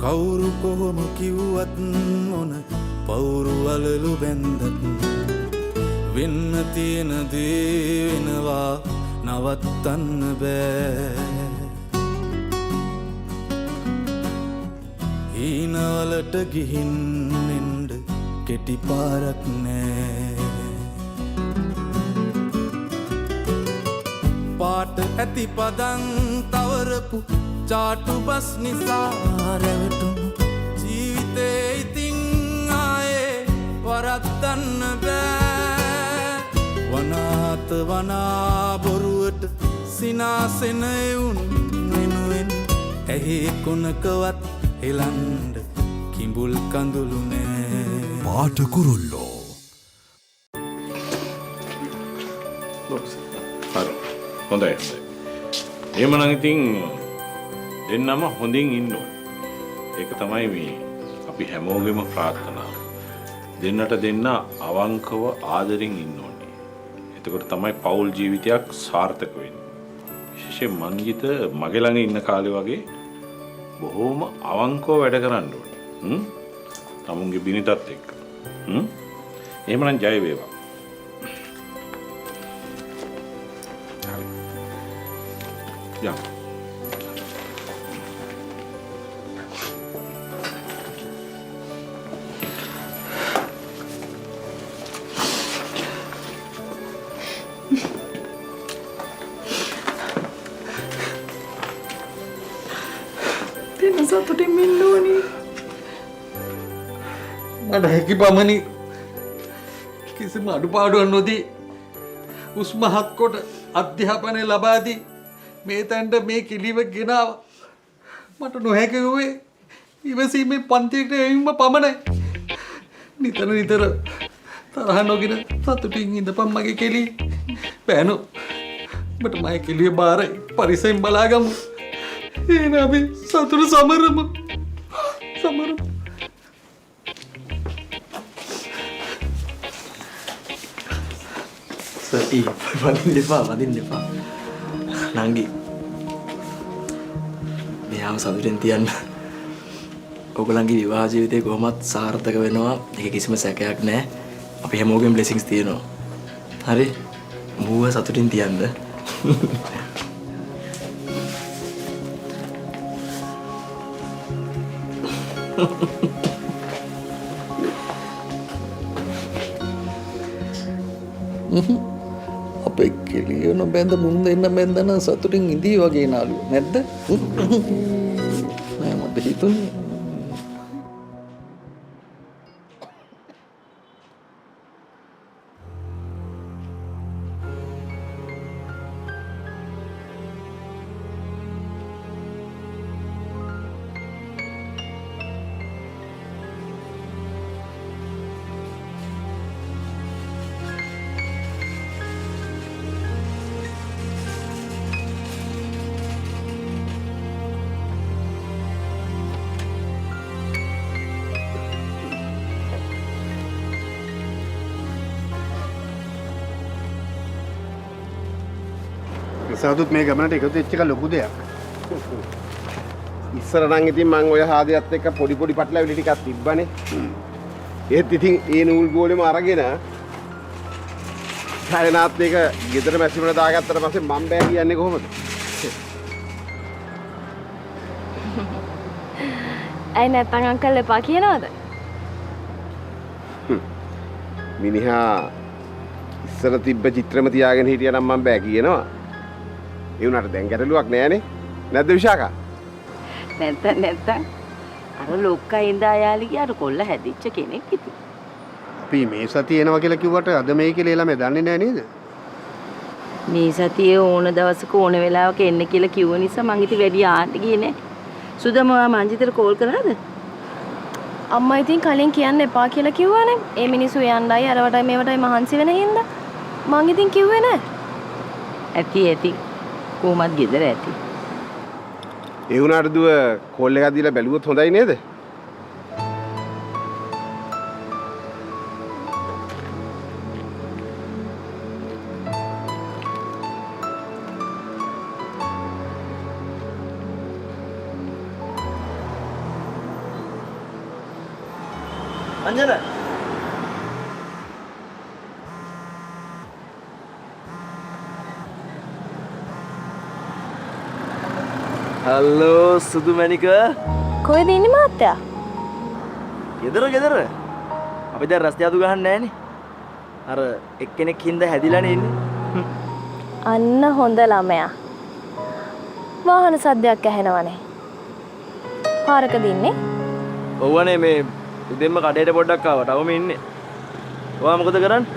කවුරු කොහොම කිව්වත් මොන පවුරු වලලු බැන්දත් වෙන්න තියෙන දේ වෙනවා නවත්තන්න බෑ හීනවලට ගිහින් එන්න කෙටි පාරක් නෑ පාට ඇති පදන් තවරපු චාටු බස් නිසා රැවටුණු ජීවිතේ ඉතින් ආයේ වරද්දන්න බෑ වනාත වනා බොරුවට සිනාසෙන එවුන් වෙනුවෙන් ඇහි කොනකවත් එලන්ඩ කිඹුල් කඳුළු නෑ පාට කුරුල්ලෝ හරි හොඳයි එහෙමනම් ඉතින් දෙන්නම හොඳින් ඉන්න ඕනේ ඒක තමයි මේ අපි හැමෝගෙම ප්‍රාර්ථනාව දෙන්නට දෙන්න අවංකව ආදරෙන් ඉන්න ඕනේ එතකොට තමයි පෞල් ජීවිතයක් සාර්ථක වෙන්නේ විශේෂයෙන් මංජිත මගේ ළඟ ඉන්න කාලේ වගේ බොහොම අවංකව වැඩ කරන්න ඕනේ තමුන්ගේ බිනිතත් එක්ක එහෙමනම් ජය වේවා යා සතුටින් ඉන්න ඕනි මට හැකි පමණි කිසිම අඩුපාඩුවක් නොදී උස්මහත් කොට අධ්‍යාපනය ලබා දී මේ තැනට මේ කිලිව ගෙනාව මට නොහැකි වූයේ ඉවසීමේ පන්තියකට එවීම පමණයි නිතර නිතර තරහ නොගෙන සතුටින් ඉඳපන් මගේ කෙලි පෑනු ඔබට මගේ කෙලිය බාරයි පරිසෙන් බලාගමු එහෙනම් අපි සතුට සමරමු සටි වදින්න එපා නංගි මෙයාව සතුටෙන් තියන්න ඔයගොල්ලන්ගේ විවාහ ජීවිතේ කොහොමත් සාර්ථක වෙනවා ඒක කිසිම සැකයක් නැහැ අපි හැමෝගෙම බ්ලෙසිංස් තියෙනවා හරි මූව සතුටින් තියන්න අපේ කෙලිය නොබැඳ මුන් දෙන්න බැඳන සතුටින් ඉඳී වගේ නාලු නැද්ද නෑ මට හිතුනේ සාදුත් මේ ගමනට එකතු වෙච්ච එක ලොකු දෙයක්. ඉස්සර නම් ඉතින් මං ඔය හාදයත් එක්ක පොඩි පටලැවිලි ටිකක් තිබ්බනේ. ඒත් ඉතින් ඒ නූල් ගෝලෙම අරගෙන ඡායනාත් එක ගෙදර මැසිමට දාගත්තට පස්සේ මම බෑ කියන්නේ කොහොමද? ඇයි නැත්තම් අංකල් එපා කියනවද? මිනිහා ඉස්සර තිබ්බ චිත්‍රෙම තියාගෙන හිටියා නම් මම බෑ කියනවා. ඒ උනාට දැන් ගැටලුවක් නෑනේ. නැද්ද විශාකා? නැත්තම් අර ලොක්කා ඉඳා යාලිගේ අර කොල්ල හැදිච්ච කෙනෙක් ඉතින්. අපි මේ සතිය එනවා කියලා කිව්වට අද මේ කියලා ළමයි දන්නේ නෑ නේද? මේ සතියේ ඕන දවසක ඕන වෙලාවක එන්න කියලා කිව්ව නිසා මං ඉතින් වැඩි ආන්න ගියේ නෑ. සුදම මංජිතට කෝල් කරාද? අම්මා ඉතින් කලින් කියන්න එපා කියලා කිව්වනේ. ඒ මිනිස්සු යන්නයි අරවටයි මේවටයි මහන්සි වෙන හින්දා. මං ඉතින් කිව්වේ නෑ. ඇති කොහොමත් ගෙදර ඇති. ඒ වුණාට දුව කෝල් එකක් දීලා බැලුවොත් හොඳයි නේද? අංජන හලෝ සුදු මැනික කොහෙද ඉන්නේ මාත්‍යා? ගෙදර අපි දැන් රස්තිය අතු ගහන්නේ නැහනේ අර එක්කෙනෙක් හින්දා හැදිලානේ ඉන්නේ අන්න හොඳ ළමයා. වාහන සද්දයක් ඇහෙනවනේ. පාරකද ඉන්නේ? ඔව්වනේ මේ උදෙන්ම කඩේට පොඩ්ඩක් ආවා. තවම ඉන්නේ. ඔයා මොකද කරන්නේ?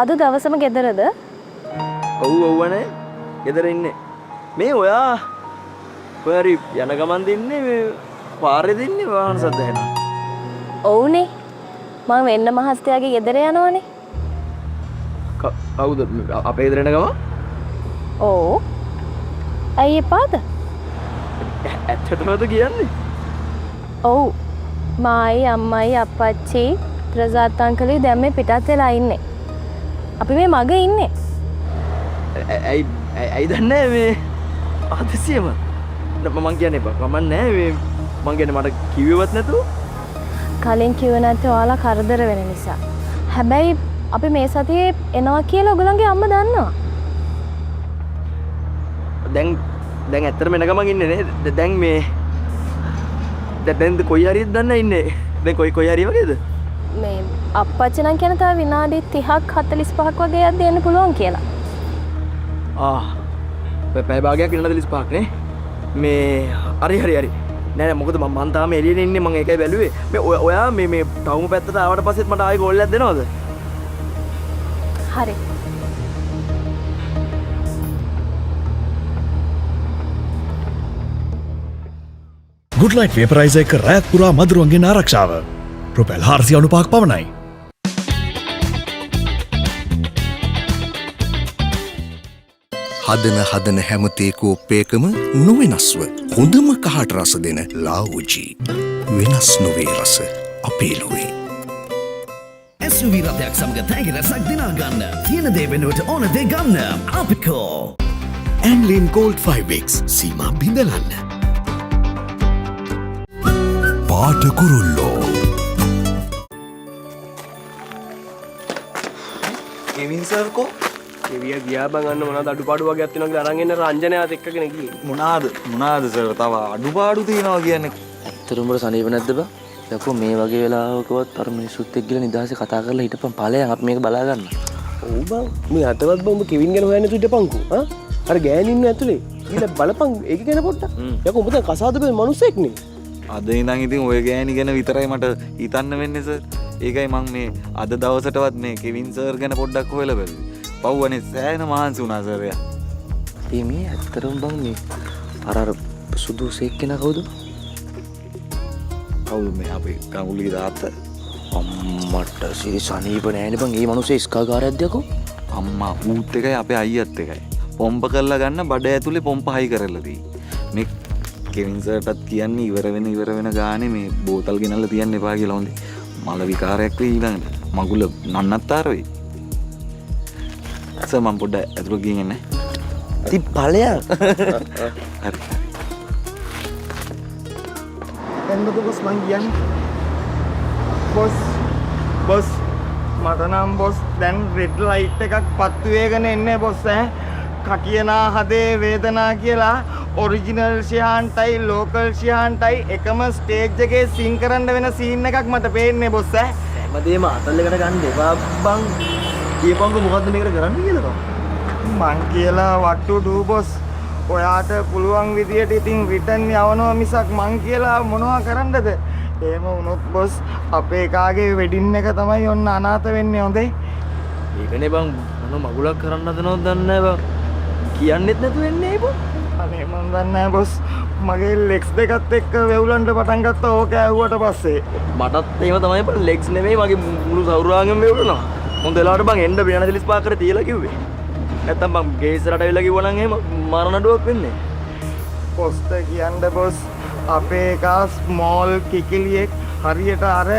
අද දවසම ගෙදරද? ඔව්වනේ. ගෙදර ඉන්නේ. මේ ඔයා පරි යන ගමන් දින්නේ මේ පාරේ දින්නේ වාහන සද්ද ඇහෙනවා. ඔව්නේ. මම වෙන්න මහත්තයාගේ ගෙදර යනවනේ. කවුද අපේ ගෙදර එන ගම? ඕ. ඇයි එපාද? ඇත්තටමද කියන්නේ? ඔව්. මායි අම්මයි අප්පච්චි ප්‍රසාද් අංකලේ දැන් මේ පිටත් වෙලා ඉන්නේ. අපි මේ මග ඉන්නේ. ඇයි දන්නේ මේ ආදසියම මං කියන්නේ කමක් නැහැ මේ මං කියන්නේ මට කිව්වෙවත් නැතුව කලින් කිව්ව නැත්නම් ඔයාලා කරදර වෙන නිසා. හැබැයි අපි මේ සතියේ එනවා කියලා ඔයගලන්ගේ අම්මා දන්නවා. දැන් ඇත්තටම එන ගමන් ඉන්නේ නේද? දැන් මේ දැන් කොයි හරියද දන්නේ ඉන්නේ. දැන් කොයි හරිය වගේද? මේ අප්පච්චි නම් කියන තව විනාඩි 30ක් 45ක් වගේ යද්දී එන්න පුළුවන් කියලා. පැය භාගයක් විනාඩි 45ක් නේ. මේ හරි. නෑ මොකද මම තාම එළියේ ඉන්නේ මම ඒකයි බැලුවේ. මේ ඔයා මේ ටවුම පැත්තට ආවට පස්සෙත් මට ආයෙ කෝල් එකක් දෙනවද? හරි. ගුඩ්ලයිට් වේපරයිසර් එක රැත් පුරා මදුරුවන්ගෙන් ආරක්ෂාව. රුපියල් 495ක් පමණයි. හදන හැමතේ කෝප්පයකම නොවෙනස්ව හොඳම කහට රස දෙන ලාවුජී. වෙනස් නොවේ රස අපේ ලොවේ. SUV රථයක් සමග තෑගි රසක් දිනා ගන්න. තියෙන දේ වෙනුවට ඕන දේ ගන්න. අපිකෝ. ඇන්ලින් ගෝල්ඩ් 5X සීමා බිඳලන්න. පාට කුරුල්ලෝ. කෙවින් සර් කෝ කෙවිය ගියා බං අන්න මොනවද අඩුපාඩු වගේ අත් වෙනවා කියලා අරන් එන්න රංජනයාත් එක්කගෙන ගියේ. මොනාද සර් තව අඩුපාඩු තියෙනවා කියන්නේ. ඇත්තටම උඹට සනීප නැද්ද බං? යකෝ මේ වගේ වෙලාවකවත් අර මිනිස්සුත් එක්ක ගිහලා නිදහසේ කතා කරලා හිටපන් ඵලයන් අපි මේක බලා ගන්න. ඔව් බං මේ අතවත් බං උඹ කෙවින් ගැන හොයන්න හිටපන්කෝ. ආ අර ගෑණි ඉන්න ඇතුලේ. ඊළ බලපන් ඒක ගැන පොඩ්ඩක්. යකෝ උඹ දැන් කසාද බේ මිනිස්සෙක් නේ. අද ඉඳන් ඉතින් ඔය ගෑණි ගැන විතරයි මට හිතන්න වෙන්නේ සර්. ඒකයි මං මේ අද දවසටවත් මේ කෙවින් සර් ගැන පොඩ්ඩක් හොයලා බැලුවේ. පව්වනේ සෑහෙන මහන්සි වුණා සර් එයා. මේ ඇත්තටම බං මේ අර සුදු සෙක් කෙනා කවුද? කවුද මේ අපේ ගඟුලි තාත්තා? අම්මට සිරි සනීප නෑනේ බං. මේ මිනිස්සේ ඉස්කාගාරයක්ද යකෝ? අම්මා ඌත් එකයි අපේ අයියත් එකයි. පොම්ප කරලා ගන්න බඩ ඇතුලේ පොම්ප හයි කරලා දී. මේ කෙවින් සර්ටත් කියන්නේ ඉවර වෙන ගානේ මේ බෝතල් ගෙනල්ලා තියන්න එපා කියලා හොඳේ. මල විකාරයක් වෙයි ඊළඟට. මගුල නන්නත්තර වෙයි. සර් මම පොඩ්ඩක් ඇතුළට ගිහින් එන්නේ. ඉතින් ඵලයන්. හරි. එන්නකො බොස් මං කියන්නේ. බොස් මට නම් බොස් දැන් රෙඩ් ලයිට් එකක් පත්තු වේගන එන්නේ බොස් ඈ. කකියනා හදේ වේදනා කියලා ඔරිජිනල් ශිහාන්ටයි ලෝකල් ශිහාන්ටයි එකම ස්ටේජ් එකේ සින් කරන්න වෙන සීන් එකක් මට පේන්නේ බොස් ඈ. හැමදේම අතල් එකට ගන්න එපා බං. කියපන්කො මොකද්ද මේකට කරන්න කියලා බං. මං කියලා what to do බොස්. ඔයාට පුළුවන් විදියට ඉතින් රිටර්න් යවනවා මිසක් මං කියලා මොනවා කරන්නද? එහෙම වුණොත් බොස් අපේ කාගේ වෙඩින් එක තමයි ඔන්න අනාථ වෙන්නේ හොඳේ. ඒකනේ බං මොන මගුලක් කරන්න හදනවද දන්නේ නැහැ බං. කියන්නෙත් නැතු වෙන්නේ බං. අනේ මන් දන්නේ නැහැ බොස්. මගේ ලෙග්ස් දෙකත් එක්ක වෙවුලන්න පටන් ගත්තා ඕක ඇහුවට පස්සේ. මටත් එහෙම තමයි බං. ලෙග්ස් නෙමෙයි මගේ මුළු සෞරාංගෙම වෙවුලනවා. මොන් දෙලාවට බං එන්න බියන 45 කර තියලා කිව්වේ. නැත්තම් බං ගේ ඉස්සරහට වෙලා කිව්වා නම් එහෙම මරණ නඩුවක් වෙන්නේ. පොස්ට කියන්න බොස් අපේ එකා ස්මෝල් කිකිලියෙක් හරියට අර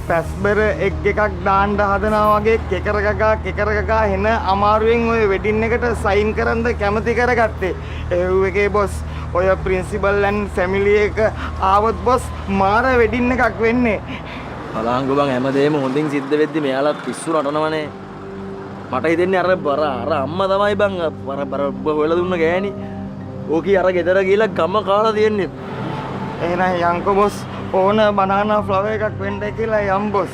පැස්බර එක් එකක් දාන්න හදනවා වගේ කෙකර ගගා හෙන අමාරුවෙන් ඔය වෙඩින් එකට සයින් කරන්න කැමති කරගත්තේ. ඒ එකේ බොස් ඔය ප්‍රින්සිපල් ඇන් ෆැමිලි එක ආවොත් බොස් මාර වෙඩින් එකක් වෙන්නේ. බලංගු බං හැමදේම හොඳින් සිද්ධ වෙද්දි මෙයාලා පිස්සු නටනවනේ. මට හිතෙන්නේ අර අම්මා තමයි බං බර හොයලා දුන්න ගෑණි. ඕකී අර ගෙදර ගිහලා ගම කාලා තියෙන්නේ. එහෙනම් යන්කෝ බොස් ඕන බනානා ෆ්ලවර් එකක් වෙන්න කියලා යම් බොස්.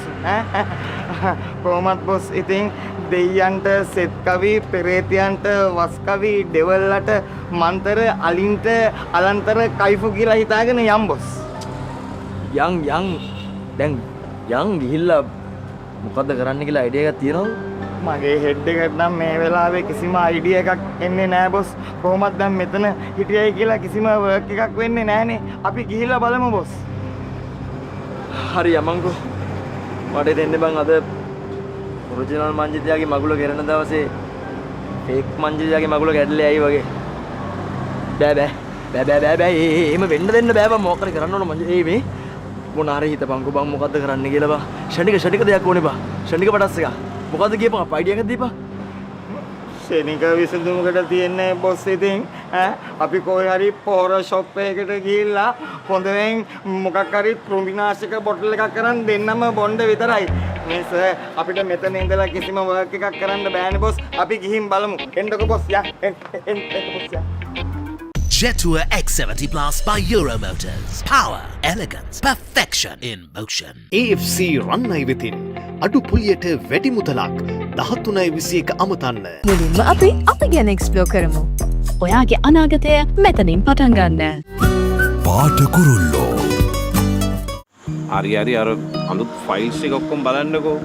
කොහොමත් බොස් ඉතින් දෙයයන්ට සෙත් කවි පෙරේතයන්ට වස් කවි ඩෙවල්ලට මන්තර අලින්ට අලන්තර කයිෆු කියලා හිතාගෙන යම් බොස්. යන් දැන් යන් ගිහිල්ලා මොකද්ද කරන්න කියලා අයිඩියා එකක් තියෙනවද? මගේ හෙඩ් එකට නම් මේ වෙලාවේ කිසිම අයිඩියා එකක් එන්නේ නැහැ බොස්. කොහොමද දැන් මෙතන හිටියයි කියලා කිසිම වර්ක් එකක් වෙන්නේ නැහනේ. අපි ගිහිල්ලා බලමු බොස්. හරි යමංකෝ. මට දෙන්න බං අද ඔරිජිනල් මංජිතයාගේ මගුල ගෙරන දවසේ ෆේක් මංජිතයාගේ මගුල කැඩලේ ඇයි වගේ. බෑ එහෙම වෙන්න දෙන්න බෑ බං. මොකක් කරන්න ඕන මංජි මේ මොන හරි හිතපන්කෝ බං මොකද්ද කරන්න කියලා බං. ෂණික දෙයක් ඕනේ බං. ෂණික පටස් එක. මොකද්ද කියපන් අප අයිඩියා එකක් දීපන්. ෂණික විසඳුමකට තියන්නේ බොස් ඉතින් අපි කොහේ හරි පොර ෂොප් එකකට ගිහිල්ලා හොඳෙන් මොකක් හරි කෘමිනාශක බොටල් එකක් කරන් දෙන්නම බොණ්ඩ විතරයි. මේ සර් අපිට මෙතන ඉඳලා කිසිම වර්ක් එකක් කරන්න බෑනේ බොස්. අපි ගිහින් බලමු. එන්නකෝ බොස්. එන්න boss. Jetour X70 Plus by Euromotors. Power, elegance, perfection in motion. AFC රන්නයි වෙතින් අඩු පුලියට වැඩි මුදලක් 13.21 අමතන්න. මුලින්ම අපි ගැන එක්ස්ප්ලෝර් කරමු. ඔයාගේ අනාගතය මෙතනින් පටන් ගන්න. පාට කුරුල්ලෝ හරි අර අලුත් ෆයිල්ස් එක ඔක්කොම බලන්නකෝ.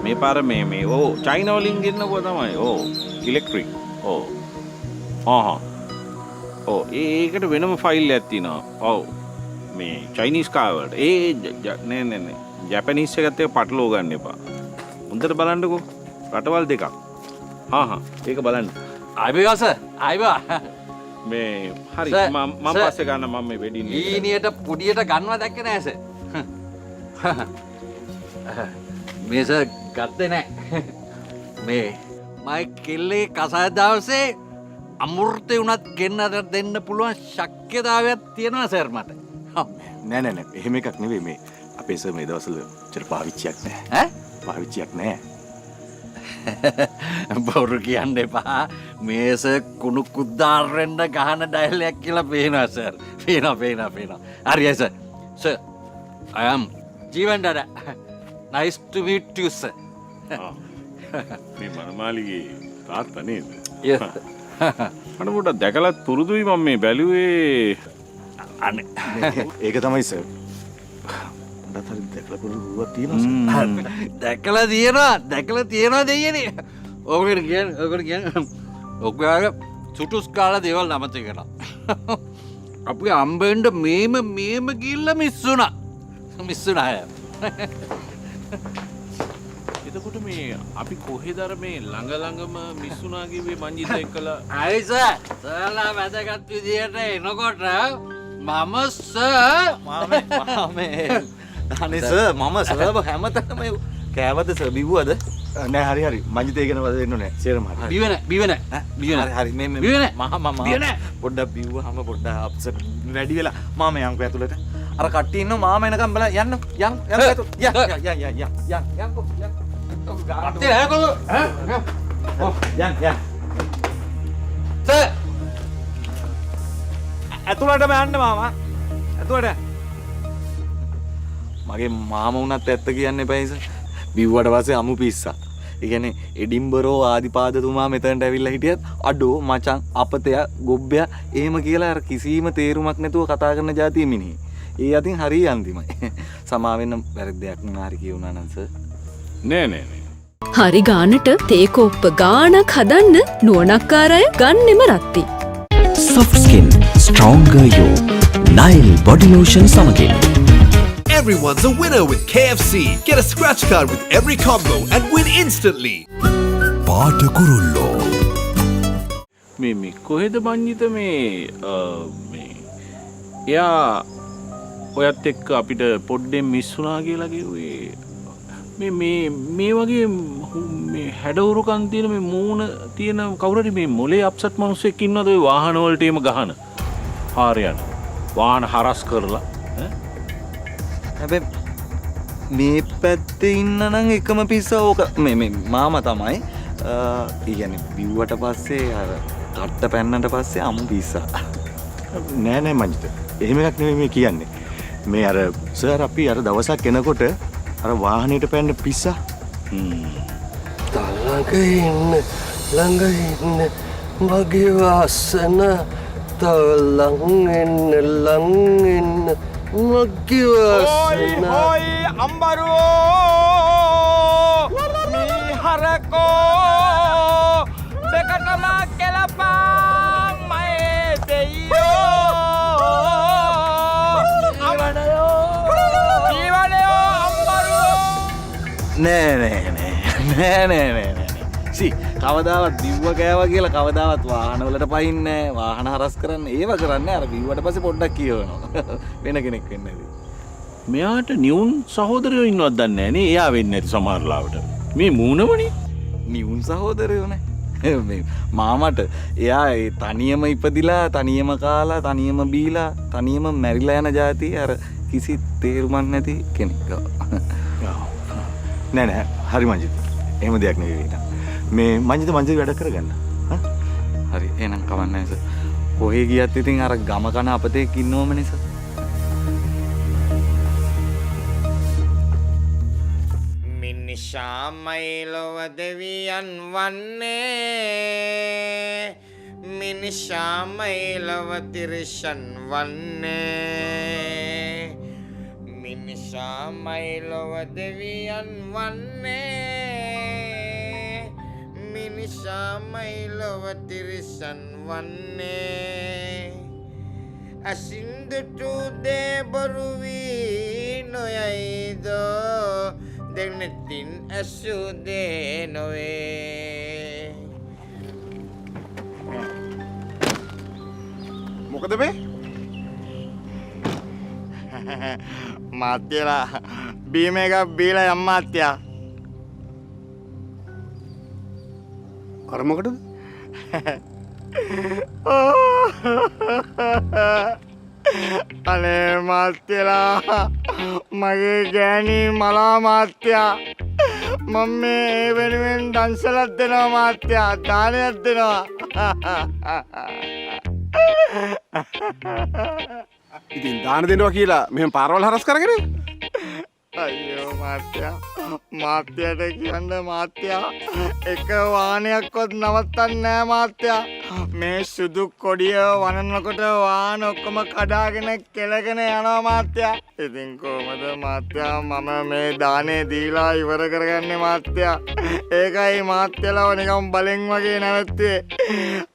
මේ පාර මේ චයිනා වලින් ගෙන්නකෝ තමයි. ඉලෙක්ට්‍රික්. ඒකට වෙනම ෆයිල් එකක් තියෙනවා. මේ චයිනීස් කාවලට. නෑ ජැපනීස් එකත් එක්ක පටලව ගන්න එපා. හොඳට බලන්නකෝ. රටවල් දෙකක්. ඒක බලන්න. ආයිබා සර්. ආයිබා. මේ හරි මම පස්සේ ගන්න මම මේ වෙඩින් ඊනියට පුඩියට ගන්නවා දැක්කේ නෑ සර්. මේ සර් ගත්තේ නෑ. මේ මයි කෙල්ලේ කසාය දවසේ අමෘතේ උනත් ගෙන්නට දෙන්න පුළුවන් ශක්්‍යතාවයක් තියෙනවා සර් මට. නෑ එහෙම එකක් නෙවෙයි මේ අපේ සර් මේ දවස්වල චර පාවිච්චියක් නෑ. පාවිච්චියක් නෑ. බොරු කියන්න එපා. මේ සර් කුණු කුද්දාරෙන්ද ගහන ඩයල් එකක් කියලා පේනවා සර්. පේනවා. හරියි sir. Sir I am Jeevan Dada. Nice to meet you sir. මේ මනමාලිගේ තාත්තා නේද? Yes. අන්න පොඩ්ඩක් දැකලා පුරුදුයි මම මේ බැලුවේ. අනේ ඒක තමයි සර්. මට හරි දැකලා පුරුදුවක් තියෙනවා සර්. දැකලා තියෙනවා දෙයියනේ. ඔකට කියන්නේ ඔයාගේ සුටුස් කාලා දේවල් නමත කරලා. අපි අම්බෙන්ඩ මේම ගිල්ල මිස්සුනා. එතකොට මේ අපි කොහෙදර මේ ළඟම මිස්සුනා කිව්වේ මංජිත එක්කලා අයි සර් සර්ලා වැදගත් විදියට එනකොට මම සර් අනේ සර් මම සර්ව හැමතැනම කෑවද සර් බිව්වද නෑ හරි මංජිතේ ගැන වද දෙන්න නෑ සේරම හරි බිවන හරි මේ පොඩ්ඩක් බිව්වහම පොඩ්ඩක් අප්සෙට් වැඩි වෙලා මාම යන්කෝ ඇතුළට අර කට්ටිය ඉන්නව මාම එනකම් බලන්න යන්න ඇතුළට යන් ඇතුළටම යන්න මාමා ඇතුළට මගේ මාම වුණත් ඇත්ත කියන්න එපා සර් බිව්වට පස්සේ අමු පිස්සා ඒ කියන්නේ එඩින්බරෝ ආදිපාදතුමා මෙතනට ඇවිල්ලා හිටියත් අඩෝ මචං අපතය ගොබ්බය එහෙම කියලා අර කිසිම තේරුමක් නැතුව කතා කරන જાතිය මිනිහේ ඒ අතින් හරි අන්තිමයි සමාවෙන්න වැරද්දයක් නුනා හරි කියුණා නම් සර් නෑ හරි ගානට තේකෝප්ප ගානක් හදන්න නුවණක්කාර අය ගන්නෙම රත්ති. Soft skin, stronger you. Nile body lotion සමගින්. Everyone's a winner with KFC. Get a scratch card with every combo and win instantly. පාට කුරුල්ලෝ මේ කොහෙද මංජිත මේ එයා ඔයත් එක්ක අපිට පොඩ්ඩෙන් මිස්සුනා කියලා කිව්වේ මේ වගේ මේ හැඩවුරුකන් තියෙන මේ මූණ තියෙන කවුරු හරි මේ මොලේ අප්සෙට් මිනිස්සෙක් ඉන්නවද ඔය වාහන වලට එම ගහන හරියට වාහන හරස් කරලා හැබැයි මේ පැත්තේ ඉන්න නම් එකම පිස්සා ඕක මේ මාම තමයි. ඒ කියන්නේ බිව්වට පස්සේ අර කට්ට පැන්නට පස්සේ අමු පිස්සා. නෑ නෑ මංජිත. එහෙම එකක් නෙමෙයි මේ කියන්නේ. මේ අර සර් අපි අර දවසක් එනකොට අර වාහනේට පැන්න පිස්සා. ළඟ ඉන්න මගේ වාසන තව ලං එන්න මගේ වාසන හොයි අම්බරුවෝ මේ හරකෝ දෙකටම කෙලපන් මයේ දෙයියෝ ජීවනයෝ අම්බරුවෝ නෑ කවදාවත් බිව්ව කෑවා කියලා කවදාවත් වාහනවලට පයින්නේ වාහන හරස් කරන්න ඒව කරන්නේ අර බිව්වට පස්සේ පොඩ්ඩක් කියවනවා වෙන කෙනෙක් වෙන්නේ නැති. මෙයාට නියුන් සහෝදරයෝ ඉන්නවත් දන්නේ නැහැ නේ. එයා වෙන්නේ නැති සමහර ලාවට. මේ මූණමනේ. නියුන් සහෝදරයෝ නේ. මේ මාමට එයා ඒ තනියම ඉපදිලා තනියම කාලා තනියම බීලා තනියම මැරිලා යන જાති අර කිසි තේරුමක් නැති කෙනෙක්. නෑ හරි මංජිත. එහෙම දෙයක් නෙවෙයි නේද? මේ මංජිත වැඩ කරගන්න. හරි එහෙනම් කවන්නේ සර්. කොහේ ගියත් ඉතින් අර ගම කන අපතේ ඉන්නවමනේ සර්. මිනිසාමයි ලොව දෙවියන් වන්නේ මිනිසාමයි ලොව තිරිසන් වන්නේ මිනිසාමයි ලොව දෙවියන් වන්නේ මිනිසාමයි ලොව තිරිසන් වන්නේ අසින්දුටු දේබරු වී නොයයිදෝ දෙනෙතින් ඇසුදේ නොවේ. මොකද මේ මාත්‍යලා බීම එකක් බීලා යම් මාත්‍යා. අර මොකටද? අනේ මාත්‍යලා මගේ ගෑණි මලා මාත්‍යා මම මේ වෙනුවෙන් දන්සලක් දෙනවා මාත්‍යා දානයක් දෙනවා. ඉතින් දාන දෙනවා කියලා මෙහෙම පාරවල් හරස් කරගෙන අයියෝ මාත්‍යා මාත්‍යාට කියන්න මාත්‍යා එක වාහනයක්වත් නවත්තන්නේ නෑ මාත්‍යා. මේ සුදු කොඩිය වනනකොට වාහන ඔක්කොම කඩාගෙන කෙලගෙන යනවා මාත්‍යා. ඉතින් කොහමද මාත්‍යා මම මේ දානේ දීලා ඉවර කරගන්නේ මාත්‍යා. ඒකයි මාත්‍යලාව නිකන් බලෙන් වගේ නැවැත්තුවේ.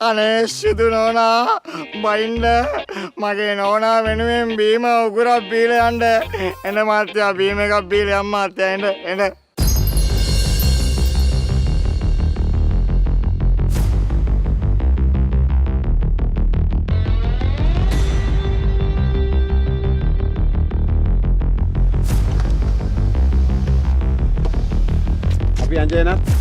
අනේ සුදු නෝනා බයින්ද මගේ නෝනා වෙනුවෙන් බීම උගුරක් බීලා යන්න. එන්න මාත්‍යා බීම එකක් බීලා යන්න මාත්‍යා එන්න. අපි අංජනත්